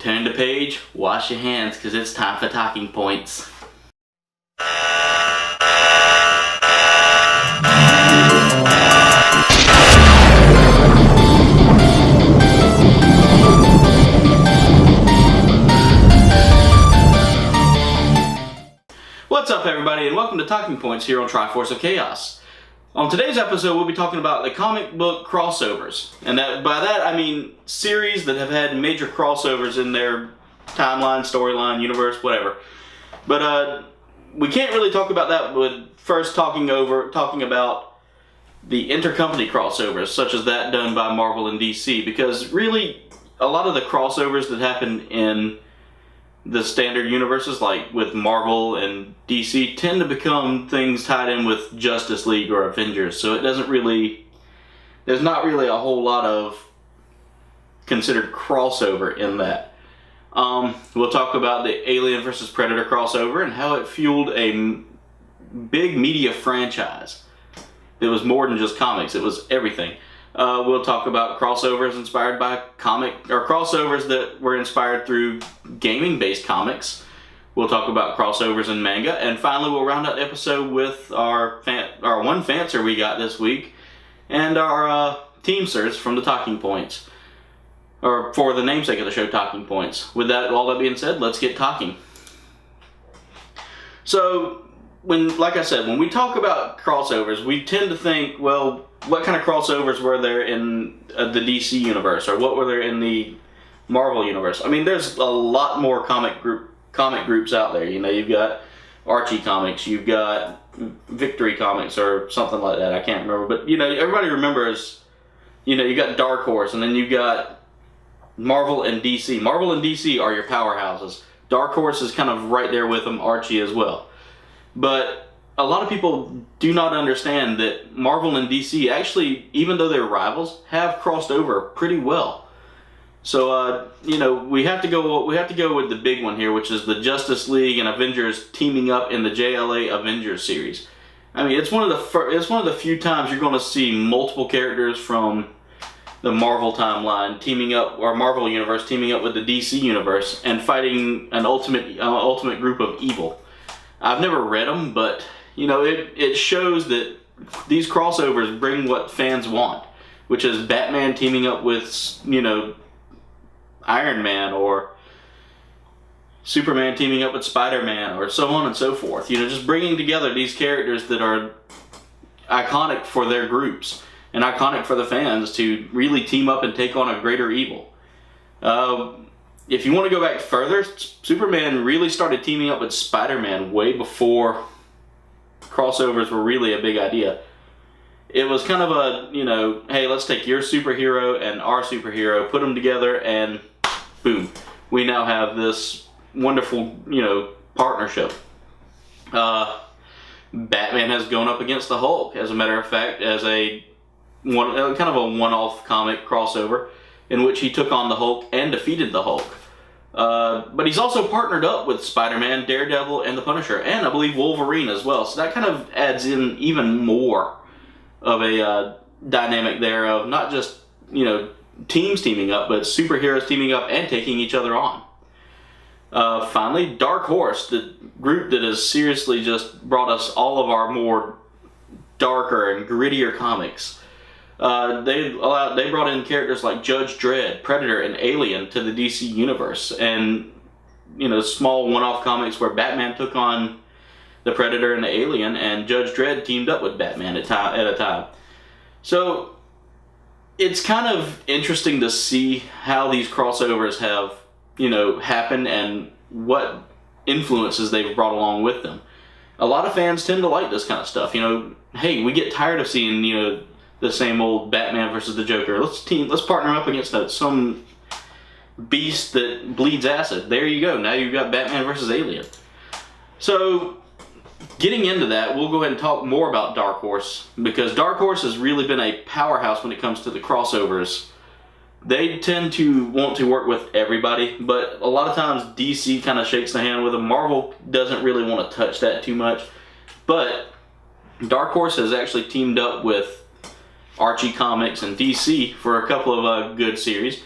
turn the page, wash your hands, because it's time for talking points. What's up, everybody, and welcome to Talking Points here on Triforce of Chaos. On today's episode, we'll be talking about the comic book crossovers. And by that, I mean series that have had major crossovers in their timeline, storyline, universe, whatever. But we can't really talk about that with first talking about the intercompany crossovers, such as that done by Marvel and DC, because really, a lot of the crossovers that happen in the standard universes, like with Marvel and DC, tend to become things tied in with Justice League or Avengers, so there's not really a whole lot of considered crossover in that. We'll talk about the Alien vs. Predator crossover and how it fueled a big media franchise. It was more than just comics, it was everything. We'll talk about crossovers inspired by crossovers that were inspired through gaming-based comics. We'll talk about crossovers in manga, and finally we'll round out the episode with our one fancer we got this week, and our teamsters from the Talking Points, or for the namesake of the show, Talking Points. With all that being said, let's get talking. So, like I said, when we talk about crossovers, we tend to think, well, what kind of crossovers were there in the DC universe, or what were there in the Marvel universe? I mean, there's a lot more comic groups out there. You know, you've got Archie Comics, you've got Victory Comics, or something like that. I can't remember, but you know, everybody remembers. You know, you got Dark Horse, and then you got Marvel and DC. Marvel and DC are your powerhouses. Dark Horse is kind of right there with them. Archie as well, but a lot of people do not understand that Marvel and DC actually, even though they're rivals, have crossed over pretty well. So, you know, we have to go with the big one here, which is the Justice League and Avengers teaming up in the JLA Avengers series. I mean, it's one of the few times you're going to see multiple characters from the Marvel timeline teaming up, or Marvel universe teaming up with the DC universe and fighting an ultimate group of evil. I've never read them, but you know, it shows that these crossovers bring what fans want, which is Batman teaming up with, you know, Iron Man, or Superman teaming up with Spider-Man, or so on and so forth. You know, just bringing together these characters that are iconic for their groups and iconic for the fans to really team up and take on a greater evil. If you want to go back further, Superman really started teaming up with Spider-Man way before crossovers were really a big idea. It was kind of a, you know, hey, let's take your superhero and our superhero, put them together, and boom, we now have this wonderful, you know, partnership. Batman has gone up against the Hulk, as a matter of fact, as kind of a one-off comic crossover in which he took on the Hulk and defeated the Hulk. But he's also partnered up with Spider-Man, Daredevil, and the Punisher, and I believe Wolverine as well. So that kind of adds in even more of a dynamic there of not just, you know, teams teaming up, but superheroes teaming up and taking each other on. Finally, Dark Horse, the group that has seriously just brought us all of our more darker and grittier comics. They brought in characters like Judge Dredd, Predator, and Alien to the DC universe, and you know, small one-off comics where Batman took on the Predator and the Alien, and Judge Dredd teamed up with Batman at a time. So it's kind of interesting to see how these crossovers have, you know, happened and what influences they've brought along with them. A lot of fans tend to like this kind of stuff. You know, hey, we get tired of seeing, you know, the same old Batman versus the Joker. Let's partner up against some beast that bleeds acid. There you go. Now you've got Batman versus Alien. So, getting into that, we'll go ahead and talk more about Dark Horse, because Dark Horse has really been a powerhouse when it comes to the crossovers. They tend to want to work with everybody, but a lot of times DC kind of shakes the hand with them. Marvel doesn't really want to touch that too much. But Dark Horse has actually teamed up with Archie Comics and DC for a couple of good series.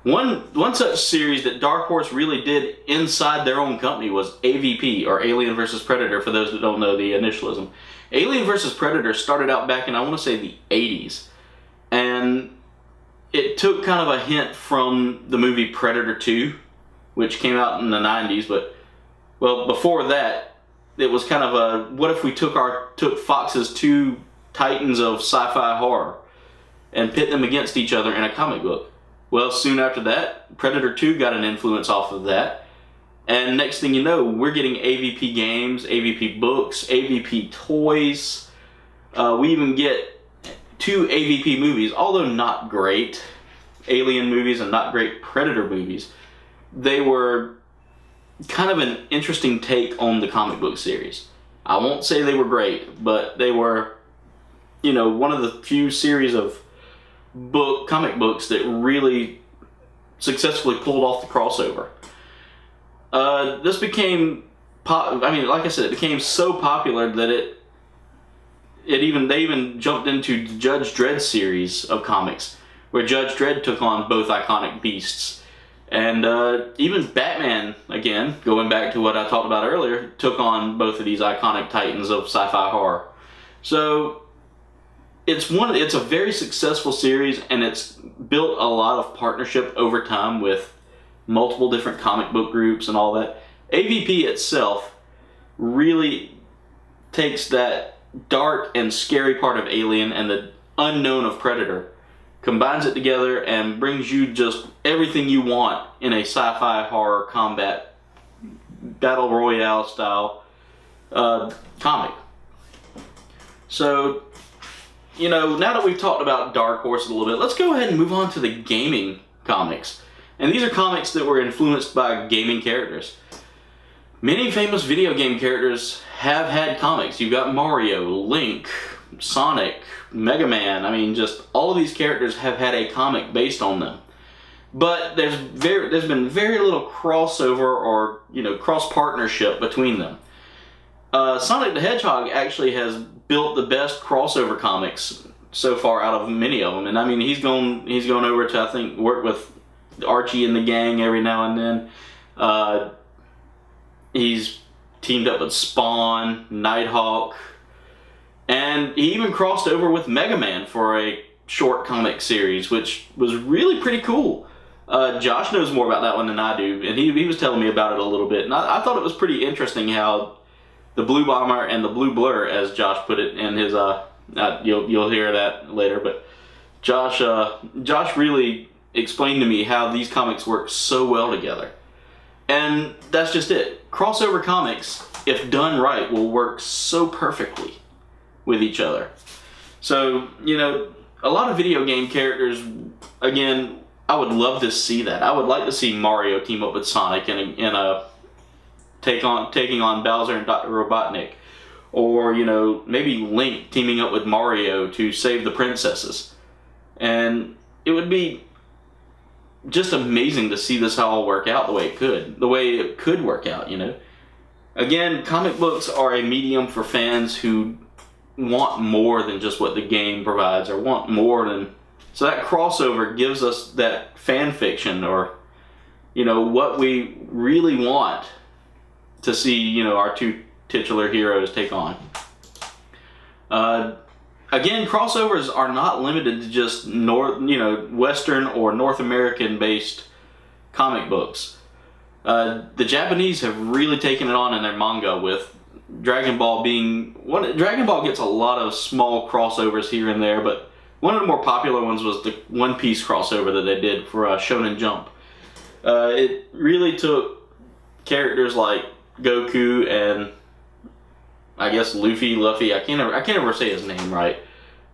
One such series that Dark Horse really did inside their own company was AVP, or Alien vs. Predator, for those that don't know the initialism. Alien vs. Predator started out back in, I want to say, the 80s. And it took kind of a hint from the movie Predator 2, which came out in the 90s. But, well, before that, it was kind of a, what if we took Fox's two titans of sci-fi horror and pit them against each other in a comic book? Well, soon after that, Predator 2 got an influence off of that. And next thing you know, we're getting AVP games, AVP books, AVP toys. We even get 2 AVP movies, although not great Alien movies and not great Predator movies. They were kind of an interesting take on the comic book series. I won't say they were great, but they were, you know, one of the few series of comic books that really successfully pulled off the crossover. This became, like I said, it became so popular that they even jumped into the Judge Dredd series of comics, where Judge Dredd took on both iconic beasts. And even Batman, again, going back to what I talked about earlier, took on both of these iconic titans of sci-fi horror. So it's a very successful series, and it's built a lot of partnership over time with multiple different comic book groups and all that. AVP itself really takes that dark and scary part of Alien and the unknown of Predator, combines it together, and brings you just everything you want in a sci-fi horror combat battle royale style comic. So, you know, now that we've talked about Dark Horse a little bit, let's go ahead and move on to the gaming comics. And these are comics that were influenced by gaming characters. Many famous video game characters have had comics. You've got Mario, Link, Sonic, Mega Man. I mean, just all of these characters have had a comic based on them. But there's been very little crossover or, you know, cross-partnership between them. Sonic the Hedgehog actually has built the best crossover comics so far out of many of them. And I mean, he's gone over to, I think, work with Archie and the gang every now and then. He's teamed up with Spawn, Nighthawk, and he even crossed over with Mega Man for a short comic series, which was really pretty cool. Josh knows more about that one than I do, and he was telling me about it a little bit, and I thought it was pretty interesting how the Blue Bomber and the Blue Blur, as Josh put it in his, you'll hear that later, but Josh really explained to me how these comics work so well together. And that's just it. Crossover comics, if done right, will work so perfectly with each other. So, you know, a lot of video game characters, again, I would love to see that. I would like to see Mario team up with Sonic in a taking on Bowser and Dr. Robotnik. Or, you know, maybe Link teaming up with Mario to save the princesses. And it would be just amazing to see this all work out the way it could work out, you know. Again, comic books are a medium for fans who want more than just what the game provides, or want more than, so that crossover gives us that fan fiction, or, you know, what we really want to see, you know, our two titular heroes take on. Again, crossovers are not limited to just Western or North American based comic books. The Japanese have really taken it on in their manga, with Dragon Ball being one. Dragon Ball gets a lot of small crossovers here and there, but one of the more popular ones was the One Piece crossover that they did for Shonen Jump. It really took characters like Goku and, I guess, Luffy. I can't ever say his name right,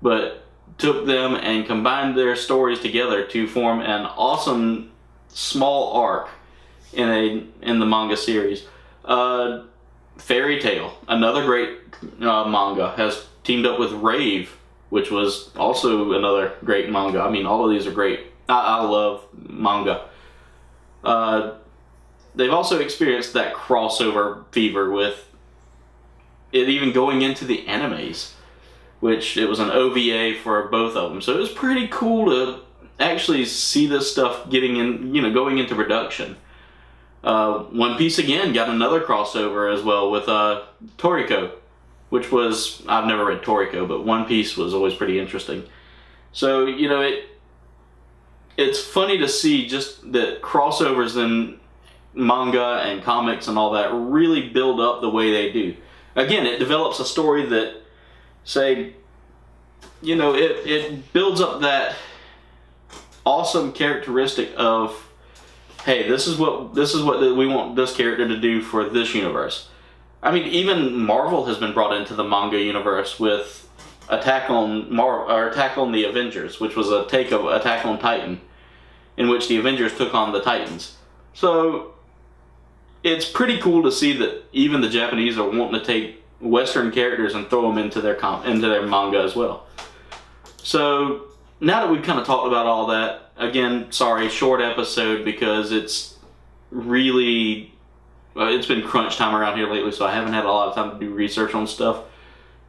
but took them and combined their stories together to form an awesome small arc in the manga series. Fairy Tail, another great manga, has teamed up with Rave, which was also another great manga. I mean, all of these are great. I love manga. They've also experienced that crossover fever with it even going into the animes, which it was an OVA for both of them. So it was pretty cool to actually see this stuff getting in, going into production. One Piece again got another crossover as well with Toriko, which was, I've never read Toriko, but One Piece was always pretty interesting. So, it's funny to see just that crossovers in manga and comics and all that really build up the way they do. Again, it develops a story that, say, it builds up that awesome characteristic of, hey, this is what we want this character to do for this universe. I mean, even Marvel has been brought into the manga universe with Attack on the Avengers, which was a take of Attack on Titan, in which the Avengers took on the Titans. So it's pretty cool to see that even the Japanese are wanting to take Western characters and throw them into their manga as well. So now that we've kind of talked about all that, again, sorry, short episode because it's really, it's been crunch time around here lately, so I haven't had a lot of time to do research on stuff.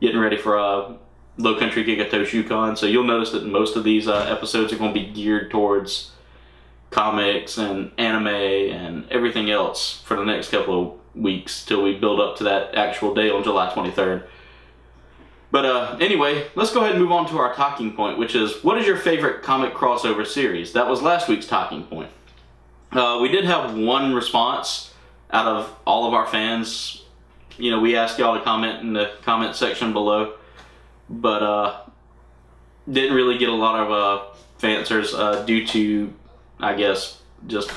Getting ready for Low Country Giga ToCing, so you'll notice that most of these episodes are going to be geared towards comics and anime and everything else for the next couple of weeks till we build up to that actual day on July 23rd. But anyway, let's go ahead and move on to our talking point, which is, what is your favorite comic crossover series? That was last week's talking point. We did have one response out of all of our fans. We asked y'all to comment in the comment section below, but didn't really get a lot of answers due to, I guess, just,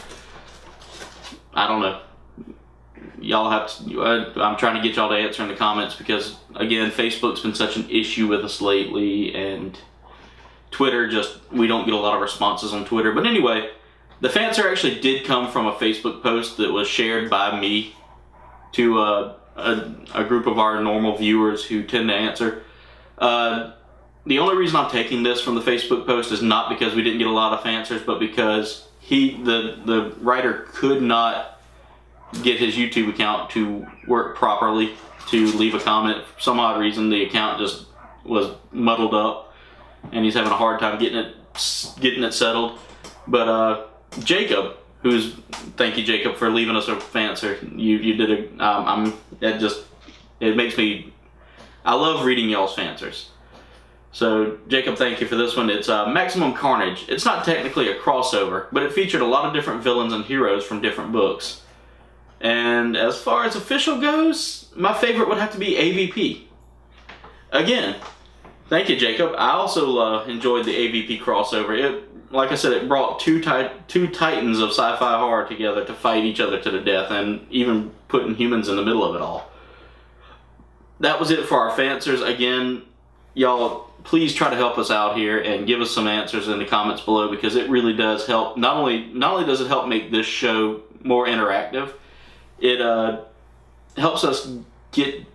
I don't know. Y'all have to, I'm trying to get y'all to answer in the comments because, again, Facebook's been such an issue with us lately, and Twitter we don't get a lot of responses on Twitter. But anyway, the fancer actually did come from a Facebook post that was shared by me to a group of our normal viewers who tend to answer. The only reason I'm taking this from the Facebook post is not because we didn't get a lot of answers, but because the writer could not get his YouTube account to work properly to leave a comment. For some odd reason, the account just was muddled up, and he's having a hard time getting it settled. But Jacob, thank you, Jacob, for leaving us a fancer. You did it makes me, I love reading y'all's fancers. So, Jacob, thank you for this one. It's Maximum Carnage. It's not technically a crossover, but it featured a lot of different villains and heroes from different books. And as far as official goes, my favorite would have to be AVP. Again, thank you, Jacob. I also enjoyed the AVP crossover. Like I said, it brought two titans of sci-fi horror together to fight each other to the death, and even putting humans in the middle of it all. That was it for our fancers. Again, y'all, please try to help us out here and give us some answers in the comments below, because it really does help. Not only does it help make this show more interactive, it helps us get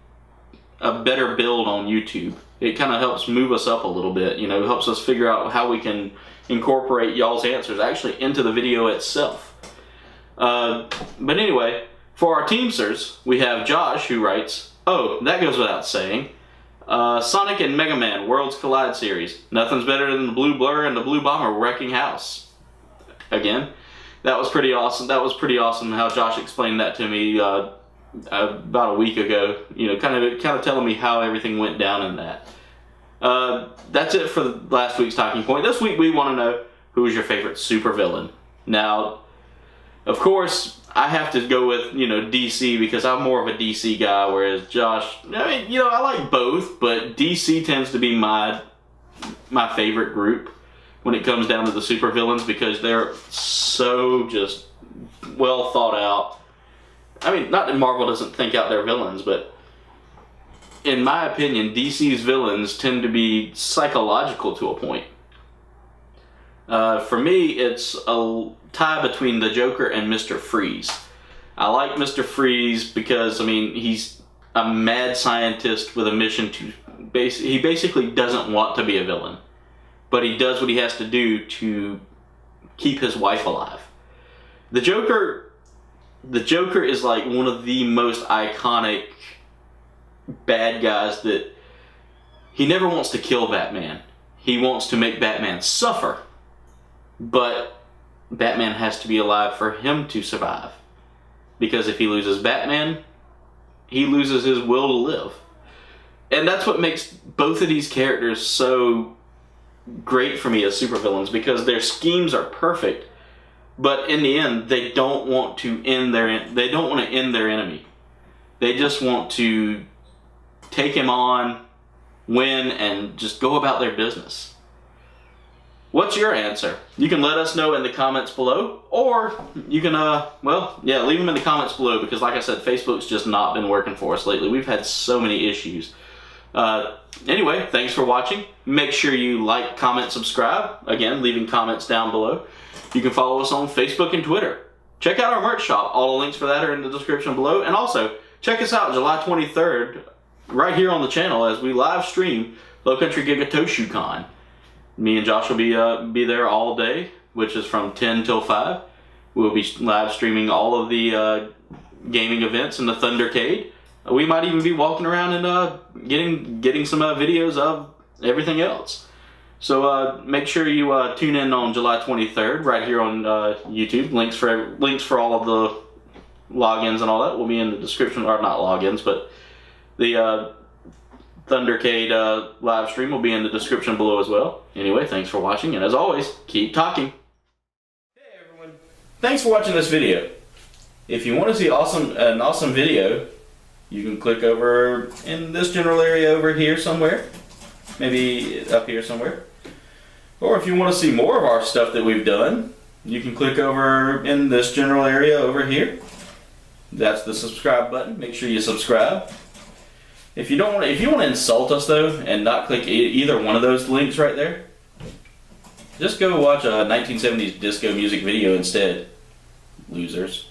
a better build on YouTube. It kind of helps move us up a little bit, it helps us figure out how we can incorporate y'all's answers actually into the video itself. But anyway, for our teamsters, we have Josh, who writes, "Oh, that goes without saying. Sonic and Mega Man Worlds Collide series. Nothing's better than the Blue Blur and the Blue Bomber wrecking house." Again, that was pretty awesome. That was pretty awesome how Josh explained that to me about a week ago. Kind of telling me how everything went down in that. That's it for last week's talking point. This week we want to know, who is your favorite supervillain? Now, of course, I have to go with DC, because I'm more of a DC guy, whereas Josh, I like both, but DC tends to be my favorite group when it comes down to the supervillains, because they're so just well thought out. I mean, not that Marvel doesn't think out their villains, but in my opinion, DC's villains tend to be psychological to a point. For me, it's a tie between the Joker and Mr. Freeze. I like Mr. Freeze because, he's a mad scientist with a mission to... He basically doesn't want to be a villain, but he does what he has to do to keep his wife alive. The Joker is like one of the most iconic bad guys that he never wants to kill Batman. He wants to make Batman suffer. but Batman has to be alive for him to survive. Because if he loses Batman, he loses his will to live. And that's what makes both of these characters so great for me as supervillains, because their schemes are perfect, but in the end, they don't want to end their enemy. They just want to take him on, win, and just go about their business. What's your answer? You can let us know in the comments below, or you can, leave them in the comments below, because like I said, Facebook's just not been working for us lately. We've had so many issues. Anyway, thanks for watching. Make sure you like, comment, subscribe. Again, leaving comments down below. You can follow us on Facebook and Twitter. Check out our merch shop. All the links for that are in the description below. And also, check us out July 23rd, right here on the channel, as we live stream Low Country Giga ToCing. Me and Josh will be there all day, which is from 10 till 5. We'll be live streaming all of the gaming events in the Thundercade. We might even be walking around and getting some videos of everything else. So make sure you tune in on July 23rd right here on YouTube. Links for all of the logins and all that will be in the description, or not logins, but the Thundercade live stream will be in the description below as well. Anyway, thanks for watching, and as always, keep talking. Hey everyone, thanks for watching this video. If you want to see an awesome video, you can click over in this general area over here somewhere, maybe up here somewhere. Or if you want to see more of our stuff that we've done, you can click over in this general area over here. That's the subscribe button. Make sure you subscribe. If you want to insult us though, and not click either one of those links right there, just go watch a 1970s disco music video instead, losers.